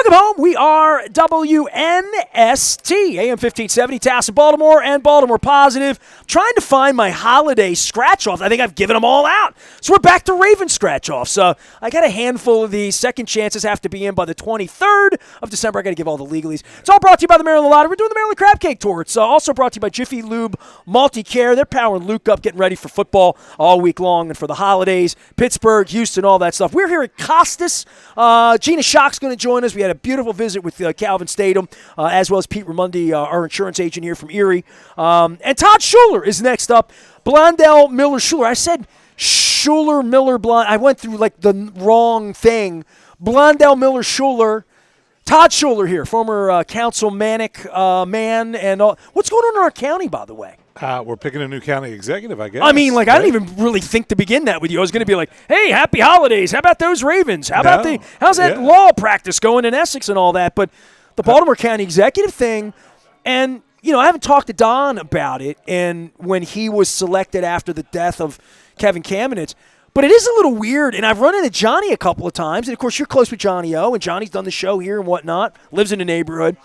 Welcome home. We are WNST, AM 1570, Taos in Baltimore, and Baltimore Positive. I'm trying to find my holiday scratch-offs. I think I've given them all out. So we're back to Raven scratch-offs. I got a handful of these. Second chances have to be in by the 23rd of December. I got to give all the legalese. It's all brought to you by the Maryland Lottery. We're doing the Maryland Crab Cake Tour. It's also brought to you by Jiffy Lube Multi-Care. They're powering Luke up, getting ready for football all week long and for the holidays. Pittsburgh, Houston, all that stuff. We're here at Costas. Gina Schock's going to join us. We had a beautiful visit with Calvin Statham, as well as Pete Ramundi, our insurance agent here from Erie. And Todd Schuler is next up. Blondell Miller Schuler. I said Schuler Miller Blond. I went through like the wrong thing. Blondell Miller Schuler. Todd Schuler here, former councilmanic man. And what's going on in our county, by the way? We're picking a new county executive, I guess. I mean, like, right? I didn't even really think to begin that with you. I was going to be like, hey, happy holidays. How about those Ravens? How's that law practice going in Essex and all that? But the Baltimore County Executive thing, and, you know, I haven't talked to Don about it, and when he was selected after the death of Kevin Kamenetz, but it is a little weird, and I've run into Johnny a couple of times, and, of course, you're close with Johnny O, and Johnny's done the show here and whatnot, lives in the neighborhood.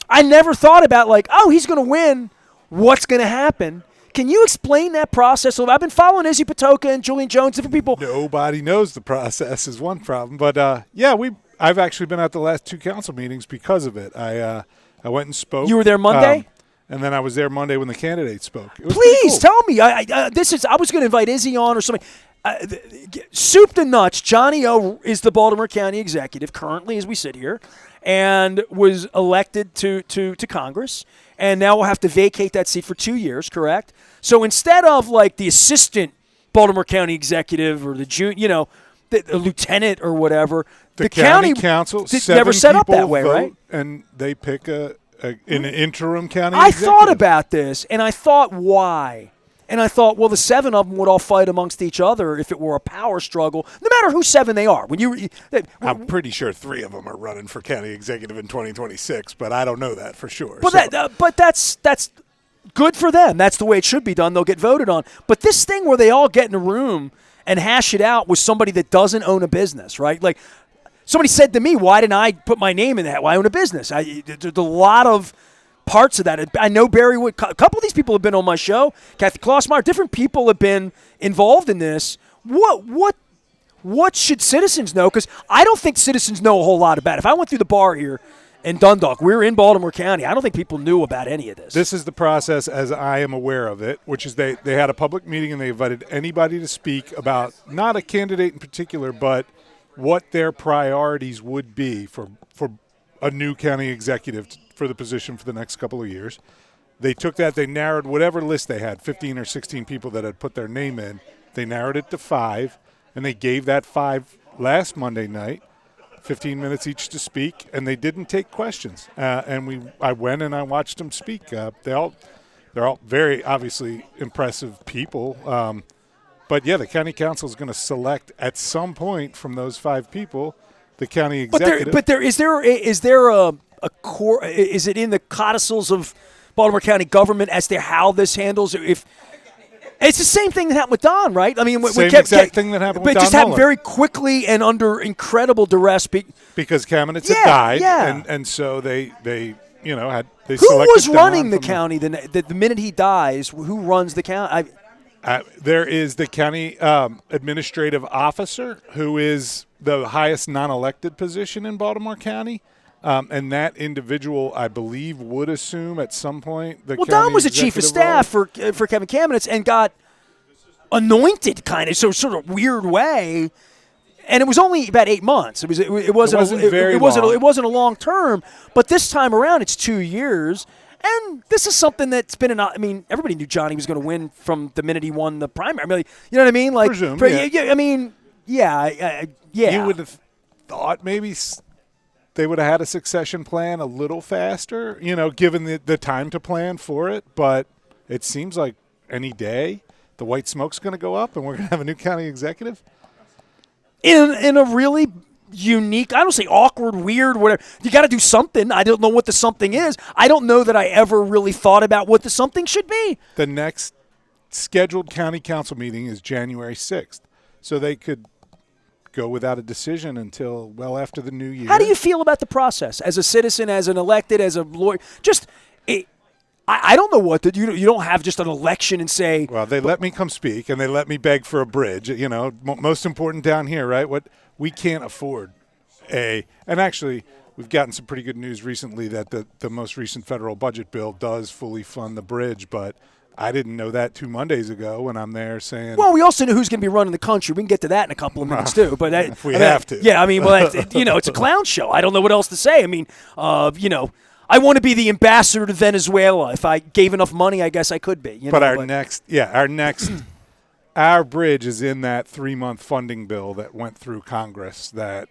I never thought about, like, oh, he's going to win. What's going to happen? Can you explain that process? I've been following Izzy Patoka and Julian Jones, different people. Nobody knows the process is one problem. But, I've actually been at the last two council meetings because of it. I went and spoke. You were there Monday? And then I was there Monday when the candidates spoke. Please tell me. I was going to invite Izzy on or something. Soup to nuts, Johnny O is the Baltimore County Executive currently as we sit here and was elected to Congress. And now we'll have to vacate that seat for 2 years, correct? So instead of like the assistant Baltimore County executive or the lieutenant or whatever, the county council never set up that way, right? And they pick an interim county I executive. thought about this, and I thought, why? And I thought, well, the seven of them would all fight amongst each other if it were a power struggle, no matter who seven they are. I'm pretty sure three of them are running for county executive in 2026, but I don't know that for sure. But that's good for them. That's the way it should be done. They'll get voted on. But this thing where they all get in a room and hash it out with somebody that doesn't own a business, right? Like somebody said to me, why didn't I put my name in that? Why own a business? There's a lot of parts of that. I know Barry Wood. A couple of these people have been on my show. Kathy Klossmeyer. Different people have been involved in this. What should citizens know? Because I don't think citizens know a whole lot about it. If I went through the bar here in Dundalk, we're in Baltimore County, I don't think people knew about any of this. This is the process as I am aware of it, which is they had a public meeting and they invited anybody to speak about not a candidate in particular, but what their priorities would be for a new county executive for the position for the next couple of years. They took that, they narrowed whatever list they had, 15 or 16 people that had put their name in. They narrowed it to 5, and they gave that 5 last Monday night, 15 minutes each to speak, and they didn't take questions. I went and I watched them speak. They're all very obviously impressive people. But yeah, the county council is going to select at some point from those 5 people the county executive. Is there a core? Is it in the codicils of Baltimore County government as to how this handles? If it's the same thing that happened with Don, right? I mean, exact thing that happened with Don. But it just happened very quickly and under incredible duress. Because Kamenetz had died, and so they Who selected was running Don the county the minute he dies? Who runs the county? There is the county administrative officer, who is the highest non-elected position in Baltimore County. And that individual, I believe, would assume at some point the county Don was the chief of staff for Kevin Kamenetz and got anointed kind of sort of weird way. And it was only about 8 months. It wasn't a long term, but this time around it's 2 years. And this is something that's been everybody knew Johnny was going to win from the minute he won the primary. You know what I mean? Like, presumed, yeah. You would have thought maybe they would have had a succession plan a little faster, given the time to plan for it. But it seems like any day the white smoke's going to go up and we're going to have a new county executive. In a really unique, I don't say awkward, weird, whatever. You got to do something. I don't know what the something is. I don't know that I ever really thought about what the something should be. The next scheduled county council meeting is January 6th. So they could go without a decision until well after the new year. How do you feel about the process as a citizen, as an elected, as a lawyer? I don't know what you don't have just an election and say. Well, they let me come speak and they let me beg for a bridge. You know, most important down here, right? What we can't afford and actually we've gotten some pretty good news recently that the most recent federal budget bill does fully fund the bridge, but I didn't know that 2 Mondays ago when I'm there saying. Well, we also know who's going to be running the country. We can get to that in a couple of minutes too. But if we have to. Yeah, I mean, well, it's a clown show. I don't know what else to say. I mean, I want to be the ambassador to Venezuela. If I gave enough money, I guess I could be. Our bridge is in that 3-month funding bill that went through Congress that,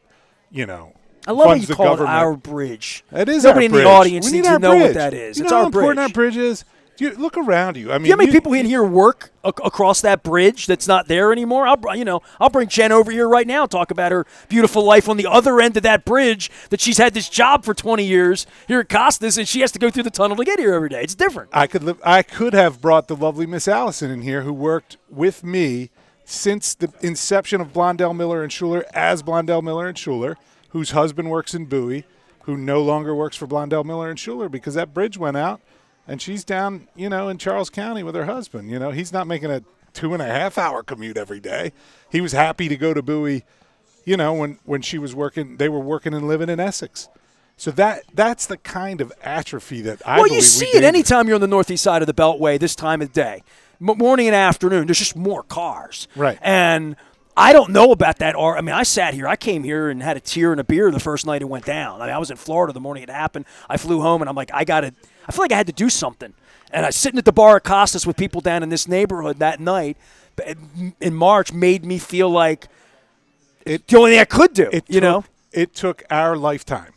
I love how funds you the call government. It our bridge. It is Nobody our bridge. in the audience we needs need to know bridge. what that is. You It's know our how important bridge. our bridge is? Look around you. I mean, Do you know how many people in here work across that bridge that's not there anymore? I'll bring Jen over here right now and talk about her beautiful life on the other end of that bridge, that she's had this job for 20 years here at Costas, and she has to go through the tunnel to get here every day. It's different. I could have brought the lovely Miss Allison in here who worked with me since the inception of Blondell, Miller, and Schuler as Blondell, Miller, and Schuler, whose husband works in Bowie, who no longer works for Blondell, Miller, and Schuler because that bridge went out. And she's down, in Charles County with her husband. He's not making a 2.5-hour commute every day. He was happy to go to Bowie, when she was working. They were working and living in Essex. So that's the kind of atrophy that I believe Well, you see it anytime you're on the northeast side of the Beltway this time of day. Morning and afternoon, there's just more cars. Right. And I don't know about that. I mean, I came here and had a tear and a beer the first night it went down. I mean, I was in Florida the morning it happened. I flew home, and I'm like, I feel like I had to do something. And I was sitting at the bar at Costas with people down in this neighborhood that night in March made me feel like it's the only thing I could do, It took our lifetime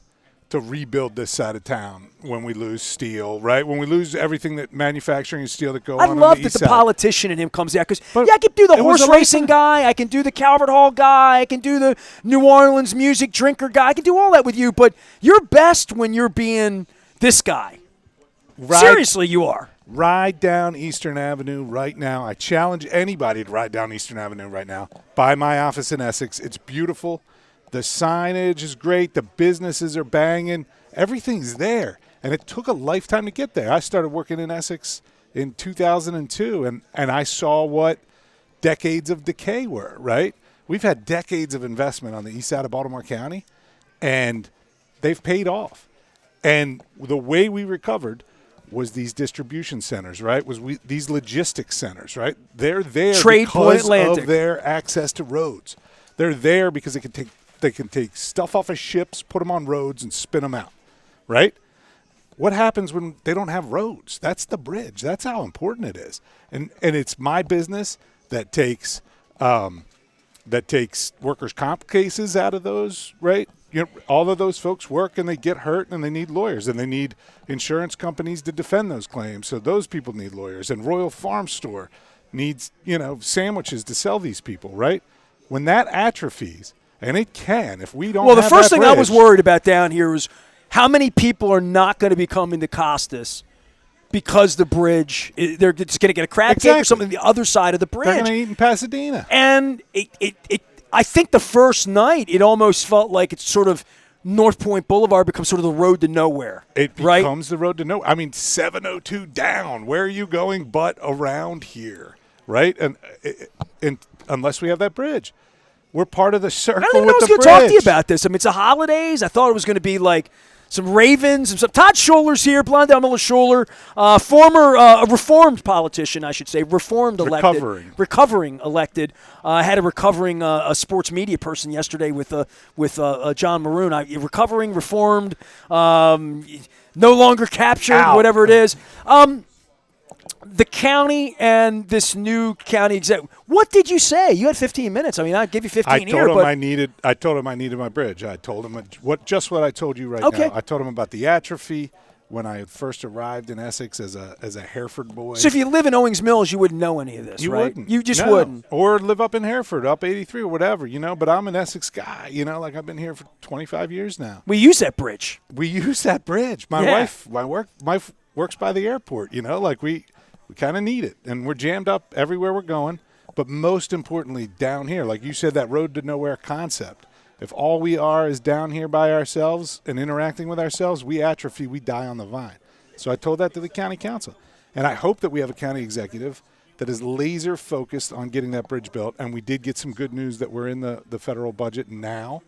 to rebuild this side of town when we lose steel, right? When we lose everything that manufacturing and steel that go on the east side. I love that the politician in him comes out because, I can do the horse racing guy, I can do the Calvert Hall guy, I can do the New Orleans music drinker guy, I can do all that with you, but you're best when you're being this guy. Seriously, you are. Ride down Eastern Avenue right now. I challenge anybody to ride down Eastern Avenue right now. By my office in Essex. It's beautiful. The signage is great. The businesses are banging. Everything's there. And it took a lifetime to get there. I started working in Essex in 2002, and I saw what decades of decay were, right? We've had decades of investment on the east side of Baltimore County, and they've paid off. And the way we recovered was these distribution centers, right? These logistics centers, right? They're there Trade Point because Atlantic. of their access to roads. They're there because they can take stuff off of ships, put them on roads, and spin them out, right? What happens when they don't have roads? That's the bridge. That's how important it is. And it's my business that takes workers' comp cases out of those, right? All of those folks work and they get hurt and they need lawyers and they need insurance companies to defend those claims. So those people need lawyers. And Royal Farm Store needs, sandwiches to sell these people, right? When that atrophies, and it can, if we don't have that bridge. Well, the first thing I was worried about down here was how many people are not going to be coming to Costas because the bridge, they're just going to get a crab cake or something on the other side of the bridge. They're going to eat in Pasadena. And I think the first night, it almost felt like it's sort of North Point Boulevard becomes sort of the road to nowhere. It becomes the road to nowhere. I mean, 702 down. Where are you going but around here, right? And unless we have that bridge. We're part of the circle with the bridge. I was going to talk to you about this. I mean, it's the holidays. I thought it was going to be like some Ravens and some. Todd Schuler's here, Blondell, Miller, Schuler, former reformed politician, I should say, recovering elected. Had a recovering sports media person yesterday with John Maroon. Recovering, reformed, no longer captured, whatever it is. The county and this new county executive. What did you say? You had 15 minutes. I mean, I'd give you 15 here. I told him I needed my bridge. I told him what I told you right now. I told him about the atrophy when I first arrived in Essex as a Hereford boy. So if you live in Owings Mills, you wouldn't know any of this, right? Wouldn't. You just wouldn't. Or live up in Hereford, up 83 or whatever, But I'm an Essex guy, like I've been here for 25 years now. We use that bridge. My wife works by the airport, like we kind of need it, and we're jammed up everywhere we're going. But most importantly, down here, like you said, that road to nowhere concept. If all we are is down here by ourselves and interacting with ourselves, we atrophy, we die on the vine. So I told that to the county council. And I hope that we have a county executive that is laser focused on getting that bridge built. And we did get some good news that we're in the federal budget now.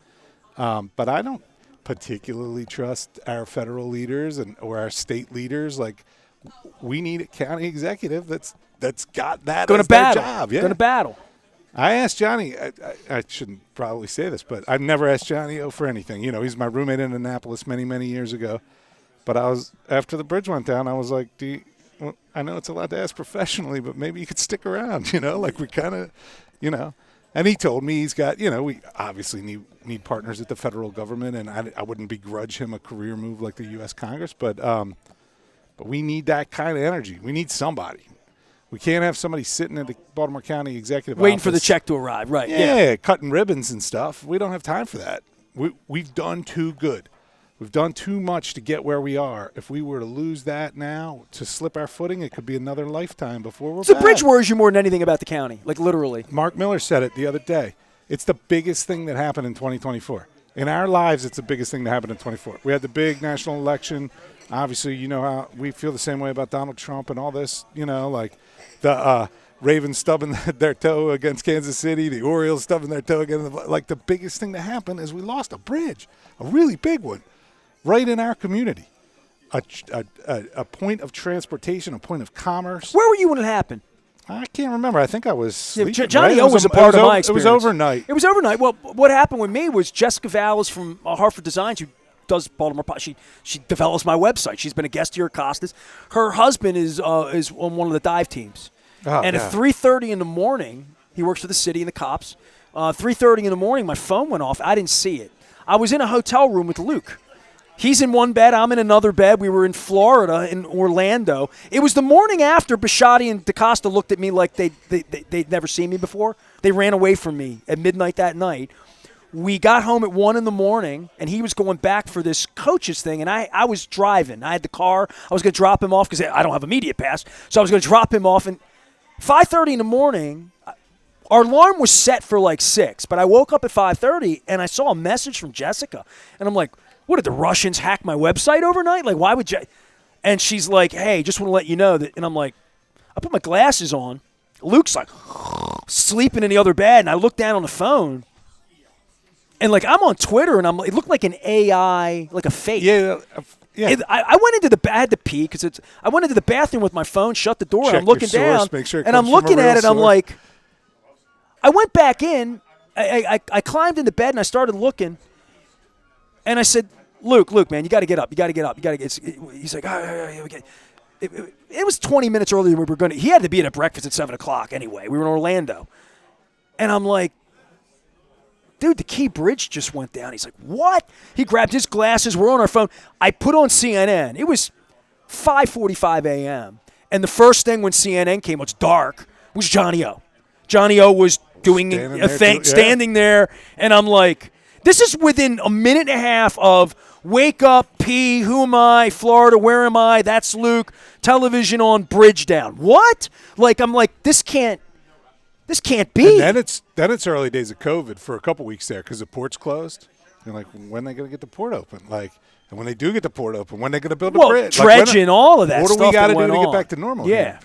But I don't particularly trust our federal leaders or our state leaders. Like, we need a county executive that's got that as their job. Yeah. Going to battle. I asked Johnny, I shouldn't probably say this, but I've never asked Johnny O for anything. You know, he's my roommate in Annapolis many, many years ago. But after the bridge went down, I was like, well, I know it's a lot to ask professionally, but maybe you could stick around, you know, like we kind of, you know. And he told me he's got, you know, we obviously need partners at the federal government, and I wouldn't begrudge him a career move like the U.S. Congress, but we need that kind of energy. We need somebody. We can't have somebody sitting at the Baltimore County Executive waiting office, for the check to arrive, right? Yeah, cutting ribbons and stuff. We don't have time for that. We've done too good. We've done too much to get where we are. If we were to lose that now, to slip our footing, it could be another lifetime before we're back. The bridge worries you more than anything about the county, like literally. Mark Miller said it the other day. It's the biggest thing that happened in 2024. In our lives, it's the biggest thing that happened in 24. We had the big national election. Obviously, you know how we feel the same way about Donald Trump and all this, you know, like the Ravens stubbing their toe against Kansas City, the Orioles stubbing their toe against, like the biggest thing that happened is we lost a bridge, a really big one, right in our community. A point of transportation, a point of commerce. Where were you when it happened? I can't remember. I think I was sleeping. Johnny right? O was a part of my experience. It was overnight. It was overnight. Well, what happened with me was Jessica Vallis from Hartford Designs, who does Baltimore. She develops my website. She's been a guest here at Costas. Her husband is on one of the dive teams. Oh, and yeah. at 3:30 in the morning, he works for the city and the cops. 3:30 in the morning, my phone went off. I didn't see it. I was in a hotel room with Luke. He's in one bed. I'm in another bed. We were in Florida, in Orlando. It was the morning after Bisciotti and DaCosta looked at me like they'd never seen me before. They ran away from me at midnight that night. We got home at 1 in the morning, and he was going back for this coaches thing, and I was driving. I had the car. I was going to drop him off because I don't have a media pass, so I was going to drop him off. And 5:30 in the morning, our alarm was set for like 6, but I woke up at 5:30, and I saw a message from Jessica, and I'm like, what, did the Russians hack my website overnight? Like, why would you? And she's like, hey, just want to let you know that. And I'm like, I put my glasses on. Luke's like sleeping in the other bed, and I look down on the phone, and like I'm on Twitter, and it looked like an AI, like a fake. Yeah. I went into I had to pee because I went into the bathroom with my phone, shut the door, Check and I'm looking your source, down, make sure it and I'm comes from a looking real at it. I'm source. like, I went back in. I climbed into bed and I started looking, and I said, Luke, man, you got to get up. You got to get up. He's like, okay. It was 20 minutes earlier than we were going to. He had to be at breakfast at 7 o'clock anyway. We were in Orlando. And I'm like, dude, the Key Bridge just went down. He's like, what? He grabbed his glasses. We're on our phone. I put on CNN. It was 5:45 a.m. And the first thing when CNN came, it's dark, was Johnny O. Johnny O was doing a thing, standing there. And I'm like, this is within a minute and a half of wake up, pee, who am I, Florida, where am I, that's Luke, television on, bridge down. What? Like, I'm like, this can't be. And then it's early days of COVID for a couple weeks there because the port's closed. You're like, when are they going to get the port open? Like, and when they do get the port open, when are they going to build a bridge? Dredging, all of that what stuff. What do we got to do to get back to normal? Yeah.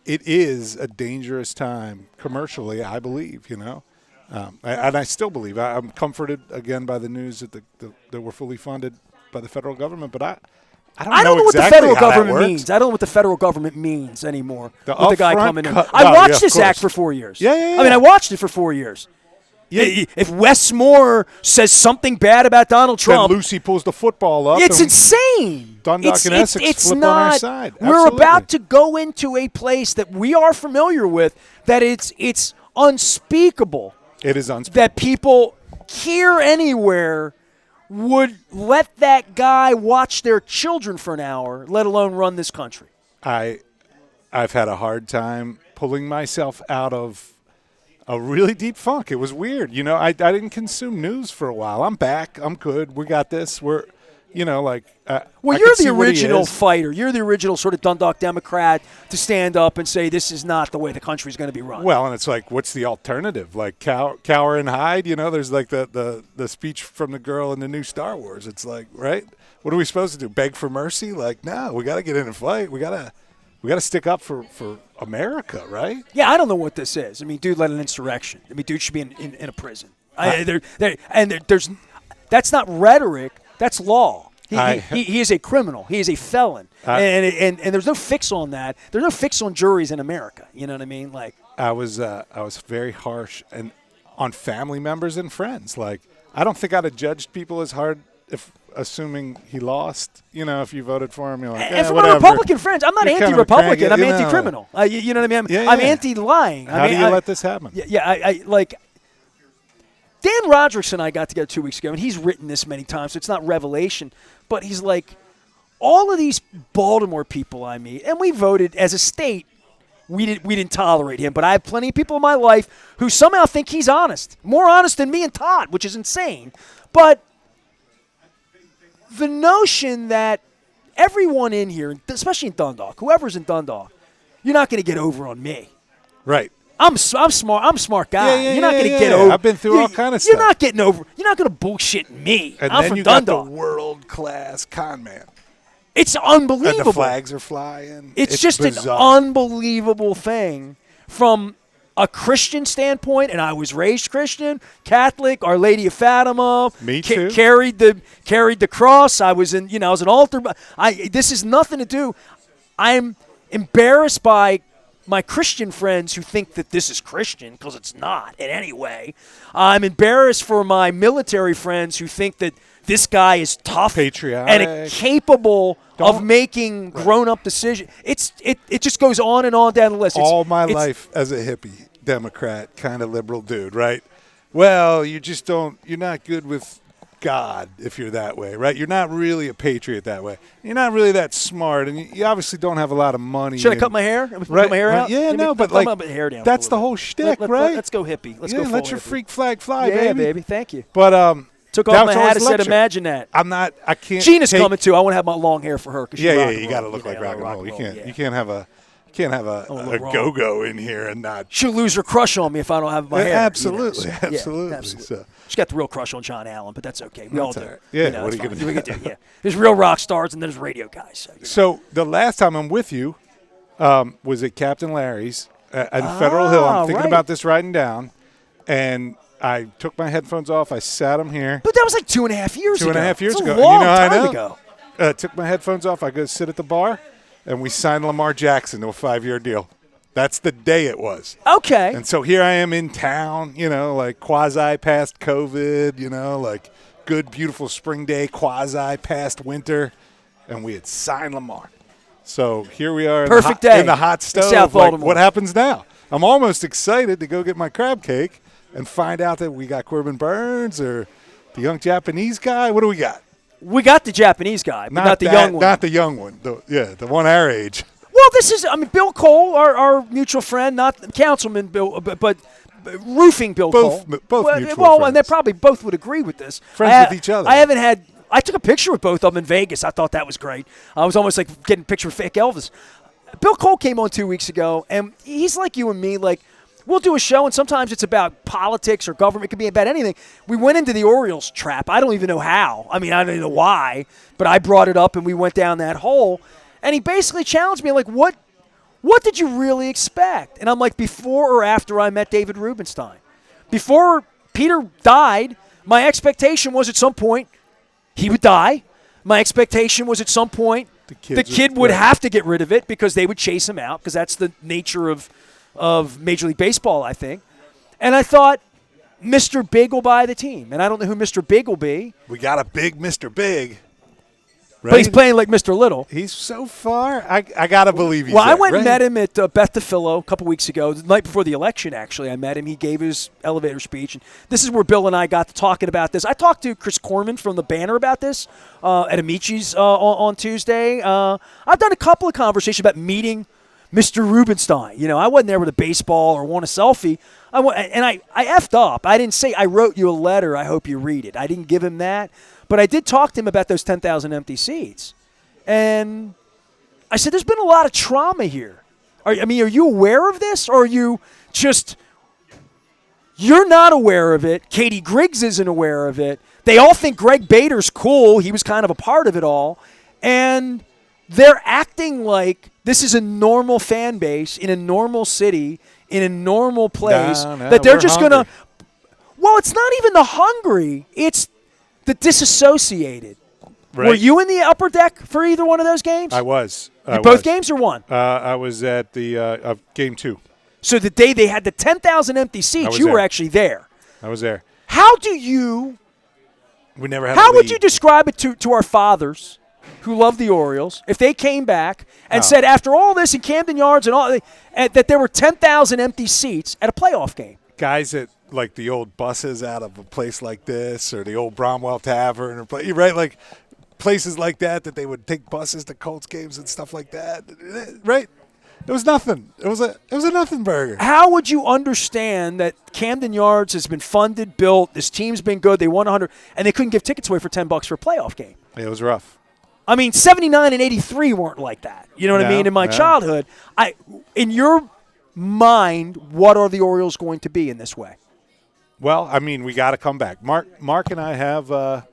It is a dangerous time commercially, I believe, you know. And I still believe. I'm comforted again by the news that that we're fully funded by the federal government, but I don't know what exactly the federal how that government works. means. I don't know what the federal government means anymore. The with the guy upfront coming in. cut- I no, watched yeah, of this act course. for 4 years. Yeah. I mean, I watched it for 4 years. Yeah. If Wes Moore says something bad about Donald Trump, then Lucy pulls the football up. it's and insane. Dundalk and Essex flip not, on our side. We're Absolutely. about to go into a place that we are familiar with that it's unspeakable. It is unspeakable. That people here anywhere would let that guy watch their children for an hour, let alone run this country. I've had a hard time pulling myself out of a really deep funk. It was weird. You know, I didn't consume news for a while. I'm back. I'm good. We got this. you know, like well, I you're could see the what he original is. fighter. You're the original sort of Dundalk Democrat to stand up and say this is not the way the country's going to be run. Well, and it's like, what's the alternative? Like cower and hide, you know? There's like the speech from the girl in the new Star Wars. It's like, right? What are we supposed to do? Beg for mercy? Like, no, we got to get in and fight. We got to stick up for America, right? Yeah, I don't know what this is. I mean, dude led an insurrection. I mean, dude should be in a prison. That's not rhetoric. That's law. He is a criminal. He is a felon. And there's no fix on that. There's no fix on juries in America. You know what I mean? Like I was very harsh and on family members and friends. Like I don't think I'd have judged people as hard if assuming he lost. You know, if you voted for him, you're like, and for whatever. my Republican friends, I'm not You're kind of a anti-Republican. cranky, I'm you know, anti-criminal. You know what I mean? Yeah, I'm yeah. anti-lying. How do you let this happen? Yeah, I like Dan Rodrickson and I got together 2 weeks ago, and he's written this many times, so it's not revelation. But he's like, all of these Baltimore people I meet, and we voted as a state, we didn't tolerate him. But I have plenty of people in my life who somehow think he's honest, more honest than me and Todd, which is insane. But the notion that everyone in here, especially in Dundalk, whoever's in Dundalk, you're not going to get over on me. Right. I'm smart. I'm a smart guy. Yeah, you're not going to yeah, get yeah. over. I've been through all kind of You're stuff. not getting over. You're not going to bullshit me. And I'm then from you Dundalk. got the world-class con man. It's And unbelievable. the flags are flying. It's just bizarre. an unbelievable thing from a Christian standpoint, and I was raised Christian, Catholic, Our Lady of Fatima. Me too. Carried the cross. I was I was an altar. This has nothing to do. I'm embarrassed by my Christian friends who think that this is Christian because it's not in any way. I'm embarrassed for my military friends who think that this guy is tough Patriotic. and capable of making grown-up decisions. It just goes on and on down the list. All my life as a hippie, Democrat, kind of liberal dude, right? Well, you're not good with God if you're that way, right? You're not really a patriot that way. You're not really that smart, and you obviously don't have a lot of money. Should I cut my hair? Cut my hair out? Yeah, Maybe no, but cut like my hair down that's a the little whole bit. shtick, right? Let's go hippie. Let's go full let your hippie. freak flag fly, Yeah, baby. baby. Thank you. But Took that off my was hat always and the said, lecture. "Imagine that." I can't. Gina's take- coming too. I want to have my long hair for her. 'Cause she's rock Yeah, and you got to roll. look like rock and roll. You can't. yeah. You can't have a look wrong. go-go in here and not. She'll lose her crush on me if I don't have my hair. Absolutely, you know, so, absolutely. Yeah, absolutely. So- She's got the real crush on John Allen, but that's okay. We all do. all right. Yeah, what it's are you fine. gonna We can do? Yeah, there's real rock stars and there's radio guys. So, So the last time I'm with you was at Captain Larry's in Federal Hill. I'm thinking right. about this writing down, and I took my headphones off. I sat them here. But that was like 2.5 years ago. 2.5 years That's ago. A And long you know how I time know? ago. Took my headphones off. I go sit at the bar, and we signed Lamar Jackson to a 5-year deal. That's the day it was. Okay. And so here I am in town, like quasi past COVID, like good, beautiful spring day, quasi past winter, and we had signed Lamar. So here we are Perfect day in the hot stove. South Like, Baltimore. what happens now? I'm almost excited to go get my crab cake and find out that we got Corbin Burns or the young Japanese guy. What do we got? We got the Japanese guy, but not the that- young one. Not the young one. The one our age. Well, this is, Bill Cole, our mutual friend, not Councilman Bill, but roofing Bill Both- Cole. both well, mutual well, and friends. they probably both would agree with this. Friends with each other. I took a picture with both of them in Vegas. I thought that was great. I was almost like getting a picture of fake Elvis. Bill Cole came on 2 weeks ago, and he's like you and me, like, we'll do a show, and sometimes it's about politics or government. It could be about anything. We went into the Orioles trap. I don't even know how. I don't even know why, but I brought it up, and we went down that hole. And he basically challenged me, like, what did you really expect? And I'm like, before or after I met David Rubenstein? Before Peter died, my expectation was at some point he would die. My expectation was at some point the kid would have to get rid of it because they would chase him out because that's the nature of Major League Baseball, I think. And I thought, Mr. Big will buy the team. And I don't know who Mr. Big will be. We got a big Mr. Big. Right? But he's playing like Mr. Little. He's so far. I got to believe he's Well, I there, went and right? met him at Beth DeFillo a couple weeks ago, the night before the election, actually. I met him. He gave his elevator speech. And this is where Bill and I got to talking about this. I talked to Chris Corman from the Banner about this at Amici's on Tuesday. I've done a couple of conversations about meeting Mr. Rubenstein. I wasn't there with a baseball or want a selfie. I effed up. I didn't say I wrote you a letter. I hope you read it. I didn't give him that. But I did talk to him about those 10,000 empty seats. And I said, there's been a lot of trauma here. Are you aware of this? Or are you just – you're not aware of it. Katie Griggs isn't aware of it. They all think Greg Bader's cool. He was kind of a part of it all. And they're acting like this is a normal fan base in a normal city, in a normal place, that they're just going to – well, it's not even the hungry. It's the disassociated. Right. Were you in the upper deck for either one of those games? I was. Both games or one? I was at the game 2. So the day they had the 10,000 empty seats, you were actually there. I was there. How do you – we never had how would you describe it to our fathers who love the Orioles if they came back and said after all this in Camden Yards and all that there were 10,000 empty seats at a playoff game? Guys that like the old buses out of a place like this or the old Bromwell Tavern or right, like places like that they would take buses to Colts games and stuff like that, right? It was nothing. It was a nothing burger. How would you understand that Camden Yards has been funded, built, this team's been good, they won 100, and they couldn't give tickets away for $10 for a playoff game? It was rough. I mean, 79 and 83 weren't like that. You know what I mean? In my childhood, in your mind, what are the Orioles going to be in this way? Well, I mean, we got to come back. Mark and I have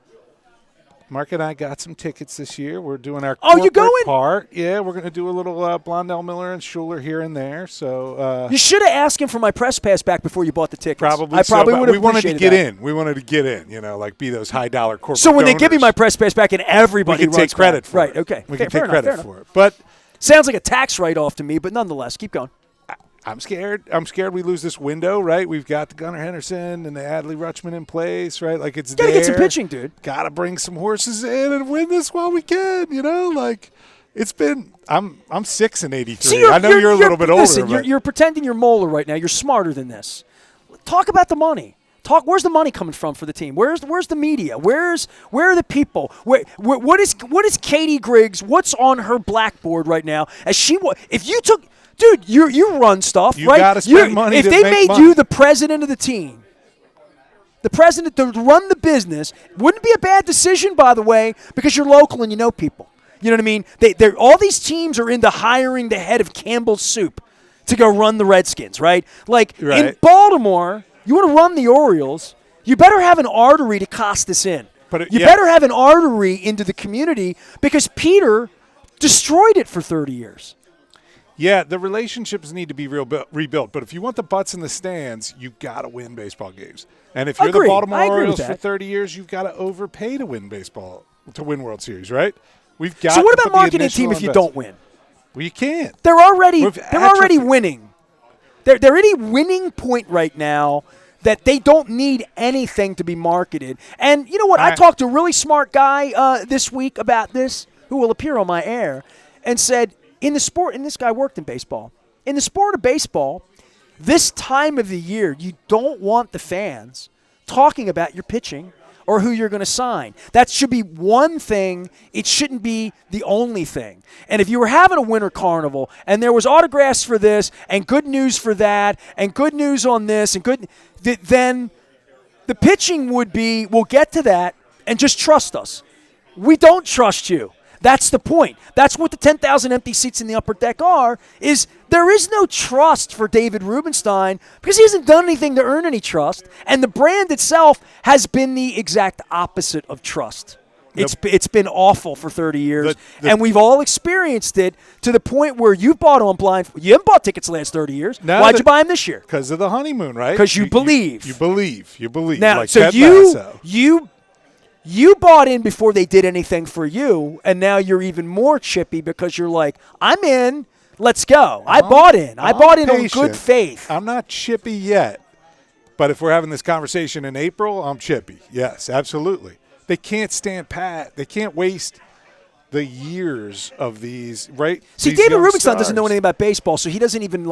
Mark and I got some tickets this year. We're doing our corporate part. Yeah, we're going to do a little Blondell, Miller, and Schuler here and there. So you should have asked him for my press pass back before you bought the tickets. Probably, I probably would have. We wanted to get in. We wanted to get in. Like be those high dollar corporate. So when donors, they give me my press pass back, and everybody we can take credit for it. Right? Okay. We can take credit for it. But sounds like a tax write-off to me. But nonetheless, keep going. I'm scared. I'm scared we lose this window, right? We've got the Gunnar Henderson and the Adley Rutschman in place, right? Like it's there. Gotta get some pitching, dude. Gotta bring some horses in and win this while we can, Like it's been I'm 6 and 83. See, I know you're a little bit older. Listen, you're pretending you're Moeller right now. You're smarter than this. Talk about the money. Where's the money coming from for the team? Where's the media? Where are the people? What is Katie Griggs? What's on her blackboard right now? If you took dude, you run stuff, you right? You got to spend money. If they made you the president of the team, the president to run the business, wouldn't be a bad decision, by the way, because you're local and you know people. You know what I mean? All these teams are into hiring the head of Campbell's Soup to go run the Redskins, right? In Baltimore, you want to run the Orioles, you better have an artery to Costas in. You better have an artery into the community because Peter destroyed it for 30 years. Yeah, the relationships need to be rebuilt. But if you want the butts in the stands, you got to win baseball games. And if you're the Baltimore Orioles for 30 years, you've got to overpay to win World Series, right? We've got. So what about marketing team if you don't win? Well, you can't. They're already winning. They're at a winning point right now that they don't need anything to be marketed. And you know what? I talked to a really smart guy this week about this, who will appear on my air, and said, in the sport, and this guy worked in baseball, in the sport of baseball, this time of the year, you don't want the fans talking about your pitching or who you're going to sign. That should be one thing. It shouldn't be the only thing. And if you were having a winter carnival and there was autographs for this and good news for that and good news on this and then the pitching would be, we'll get to that and just trust us. We don't trust you. That's the point. That's what the 10,000 empty seats in the upper deck are, is there is no trust for David Rubenstein because he hasn't done anything to earn any trust, and the brand itself has been the exact opposite of trust. It's been awful for 30 years, and we've all experienced it to the point where you've bought on blind. You haven't bought tickets the last 30 years. Why'd you buy them this year? Because of the honeymoon, right? Because you believe. You believe. Now, like so you bought in before they did anything for you, and now you're even more chippy because you're like, I'm in. Let's go. I bought in. I bought in on good faith. I'm not chippy yet, but if we're having this conversation in April, I'm chippy. Yes, absolutely. They can't stand pat. They can't waste the years of these, right? See, these David Rubenstein doesn't know anything about baseball, so he doesn't even,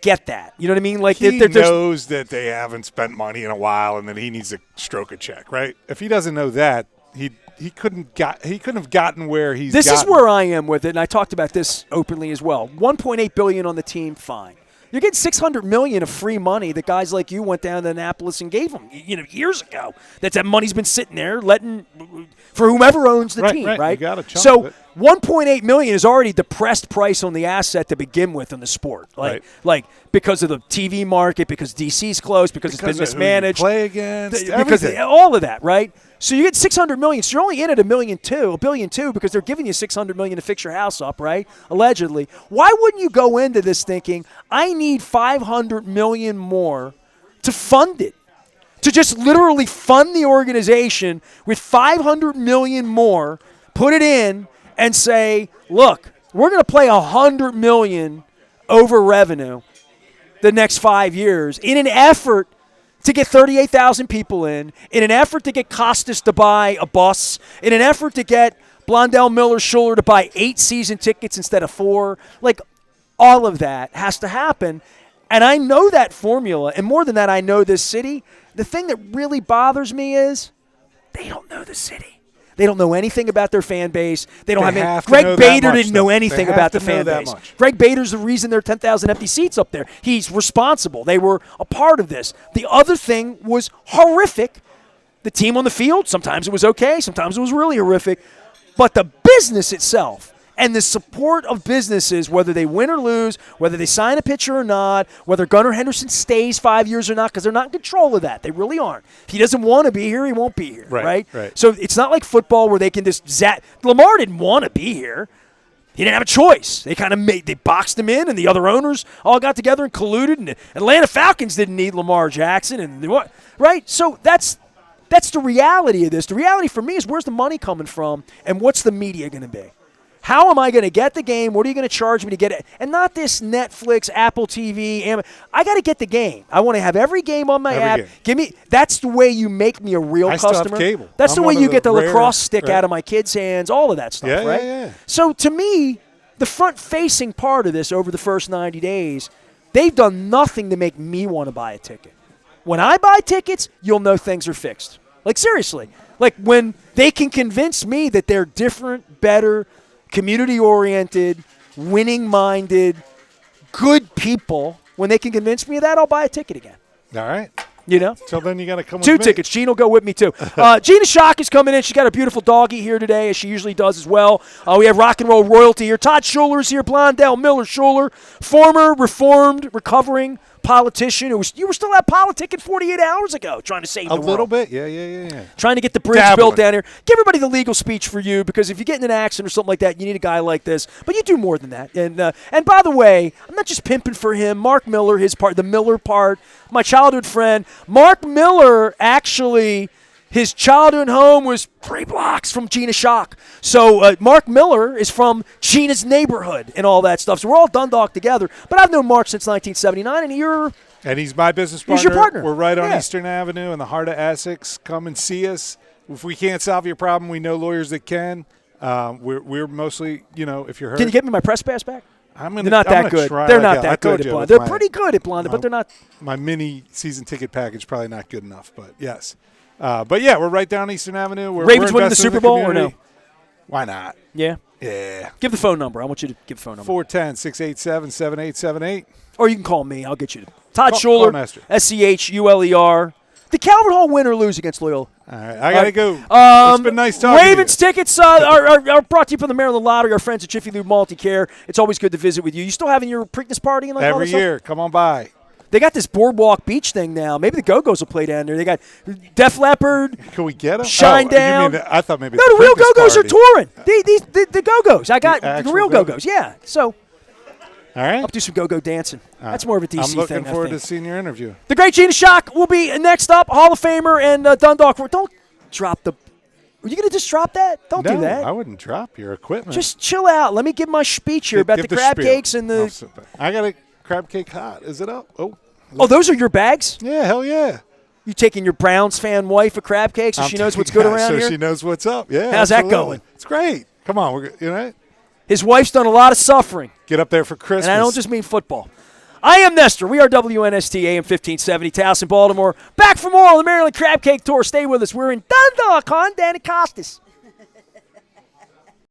get that. You know what I mean? He knows that they haven't spent money in a while and that he needs to stroke a check, right? If he doesn't know that, he couldn't have gotten where he's. This gotten. is where I am with it, and I talked about this openly as well. $1.8 billion on the team, fine. You're getting $600 million of free money that guys like you went down to Annapolis and gave them, years ago. That money's been sitting there, for whomever owns the team, right? You got a chunk so of it. $1.8 million is already depressed price on the asset to begin with in the sport, like because of the TV market, because DC's closed, because it's been mismanaged, play against, because all of that, right? So you get $600 million. So you're only in at $1.2 billion, because they're giving you $600 million to fix your house up, right? Allegedly. Why wouldn't you go into this thinking I need $500 million more to fund it? To just literally fund the organization with $500 million more, put it in, and say, look, we're going to play $100 million over revenue the next 5 years in an effort to get 38,000 people in an effort to get Costas to buy a bus, in an effort to get Blondell Miller Schuler to buy 8 season tickets instead of 4. Like, all of that has to happen. And I know that formula. And more than that, I know this city. The thing that really bothers me is they don't know the city. They don't know anything about their fan base. They don't have any. Greg Bader didn't know anything about the fan base. Greg Bader's the reason there are 10,000 empty seats up there. He's responsible. They were a part of this. The other thing was horrific. The team on the field, sometimes it was okay, sometimes it was really horrific. But the business itself and the support of businesses, whether they win or lose, whether they sign a pitcher or not, whether Gunnar Henderson stays 5 years or not, because they're not in control of that. They really aren't. If he doesn't want to be here, he won't be here, right? So it's not like football where they can just Lamar didn't want to be here. He didn't have a choice. They they boxed him in, and the other owners all got together and colluded, and the Atlanta Falcons didn't need Lamar Jackson, right? So that's the reality of this. The reality for me is, where's the money coming from, and what's the media going to be? How am I going to get the game? What are you going to charge me to get it? And not this Netflix, Apple TV. I got to get the game. I want to have every game on my app. That's the way you make me a real customer. Still have cable. That's the way you get the lacrosse stick out of my kids' hands, all of that stuff, right? Yeah. So to me, the front-facing part of this over the first 90 days, they've done nothing to make me want to buy a ticket. When I buy tickets, you'll know things are fixed. Like, seriously. Like, when they can convince me that they're different, better, community-oriented, winning-minded, good people, when they can convince me of that, I'll buy a ticket again. All right. Till then you got to come with 2 tickets. Gene will go with me, too. Gina Schock is coming in. She's got a beautiful doggy here today, as she usually does as well. We have rock and roll royalty here. Todd Schuler is here. Blondell Miller Schuler, former reformed, recovering politician you were still out politicking 48 hours ago trying to save the world. A little bit, yeah. Trying to get the bridge built down here. Give everybody the legal speech for you, because if you get in an accident or something like that, you need a guy like this. But you do more than that. And by the way, I'm not just pimping for him. Mark Miller, the Miller part, my childhood friend. Mark Miller, actually, his childhood home was 3 blocks from Gina Schock. So Mark Miller is from Gina's neighborhood and all that stuff. So we're all Dundalk together. But I've known Mark since 1979, and he's my business partner. He's your partner. We're right on Eastern Avenue in the heart of Essex. Come and see us. If we can't solve your problem, we know lawyers that can. We're mostly, if you're hurt. Can you get me my press pass back? They're not that good. They're not that good at Blondie. They're pretty good at Blondie, but they're not. My mini season ticket package probably not good enough, but yes. But yeah, we're right down Eastern Avenue. Ravens winning the Super Bowl or no? Why not? Yeah. Give the phone number. I want you to give the phone number. 410-687-7878. Or you can call me. I'll get you. Todd Schuler, Nestor. SCHULER. Did Calvert Hall win or lose against Loyola? All right, I got to go. It's been nice talking Ravens to you. tickets are brought to you from the Maryland Lottery, our friends at Jiffy Lube Multi-Care. It's always good to visit with you. You still having your Preakness party? And every year. Come on by. They got this Boardwalk Beach thing now. Maybe the Go-Go's will play down there. They got Def Leppard. Can we get them? Shinedown. I thought maybe the real Go-Go's party. are touring. The Go-Go's. I got the real Go-Go's. Yeah. So, all right. I'll do some go-go dancing. That's more of a DC thing. I'm looking forward to seeing your interview. The great Gina Schock will be next up. Hall of Famer and Dundalk. Don't drop the. Are you going to just drop that? Don't do that. I wouldn't drop your equipment. Just chill out. Let me give my speech here about the crab cakes and the. I got a crab cake hot. Is it up? Oh, those are your bags? Yeah, hell yeah. You taking your Browns fan wife a crab cake so she knows what's good around here? So she knows what's up. Yeah. How's that going? It's great. Come on, His wife's done a lot of suffering. Get up there for Christmas. And I don't just mean football. I am Nestor. We are WNST AM 1570, Towson, Baltimore. Back for more on the Maryland Crab Cake Tour. Stay with us. We're in Dundalk on Danny Costas.